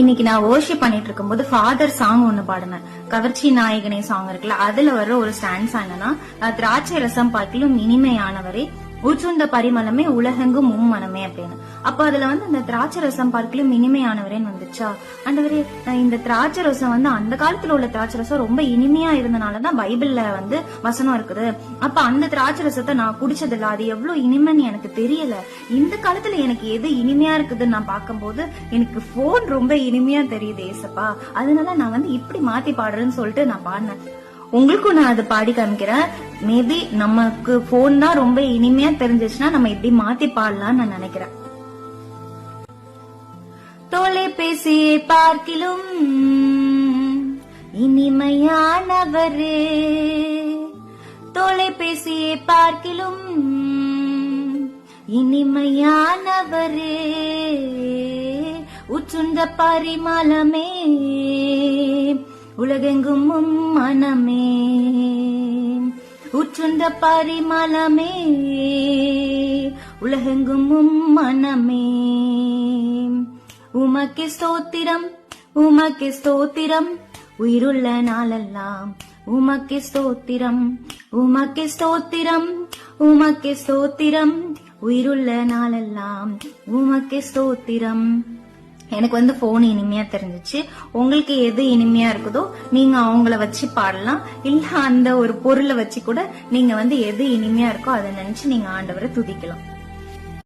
இன்னைக்கு நான் வர்ஷிப் பண்ணிட்டு இருக்கும்போது ஃபாதர் சாங் ஒண்ணு பாடினேன். கவர்ச்சி நாயகனே சாங் இருக்குல்ல, அதுல வர்ற ஒரு ஸ்டான்ஸ் என்னன்னா, திராட்சை ரசம் பார்க்கிலும் இனிமையானவரே, உச்சுந்த பரிமளமே உலகெங்கும் மும்மனமே அப்படின்னு. அப்ப அதுல அந்த திராட்சை ரசம் பார்க்கலும் இனிமையானவரேன்னு வந்துச்சா. ஆண்டவரே, இந்த திராட்சை ரசம் அந்த காலத்துல உள்ள திராட்சை ரசம் ரொம்ப இனிமையா இருந்தனாலதான் பைபிள்ல வசனம் இருக்குது. அப்ப அந்த திராட்சை ரசத்தை நான் குடிச்சதில்ல, அது எவ்வளவு இனிமைன்னு எனக்கு தெரியல. இந்த காலத்துல எனக்கு எது இனிமையா இருக்குதுன்னு நான் பார்க்கும்போது எனக்கு போன் ரொம்ப இனிமையா தெரியுது ஏசப்பா. அதனால நான் இப்படி மாத்தி பாடுறேன்னு சொல்லிட்டு நான் பாடினேன். உங்களுக்கும் நான் அதை பாடி காமிக்கிறேன். மேபி நமக்கு போன் தான் ரொம்ப இனிமையா தெரிஞ்சிச்சுன்னா நம்ம இப்படி மாத்தி பாடலாம்னு நான் நினைக்கிறேன். தொலைபேசியை பார்க்கிலும் இனிமையானவரே, தொலைபேசியை பார்க்கிலும் இனிமையானவரே, உச்சுண்ட பரிமளமே உலகெங்கும் மனமே, உச்சுண்ட பரிமளமே உலகெங்கும் மனமே. உமக்கு ஸ்தோத்திரம், உமக்கு ஸ்தோத்திரம், உயிருள்ள நாளெல்லாம் உமக்கு ஸ்தோத்திரம், உமக்கு ஸ்தோத்திரம், உமக்கு ஸ்தோத்திரம், உயிருள்ள நாளெல்லாம் உமக்கு ஸ்தோத்திரம். எனக்கு போன் இனிமையா தெரிஞ்சிச்சு. உங்களுக்கு எது இனிமையா இருக்குதோ நீங்க அவங்கள வச்சு பாடலாம். இல்ல அந்த ஒரு பொருளை வச்சு கூட நீங்க எது இனிமையா இருக்கோ அதை நினைச்சு நீங்க ஆண்டவரை துதிக்கலாம்.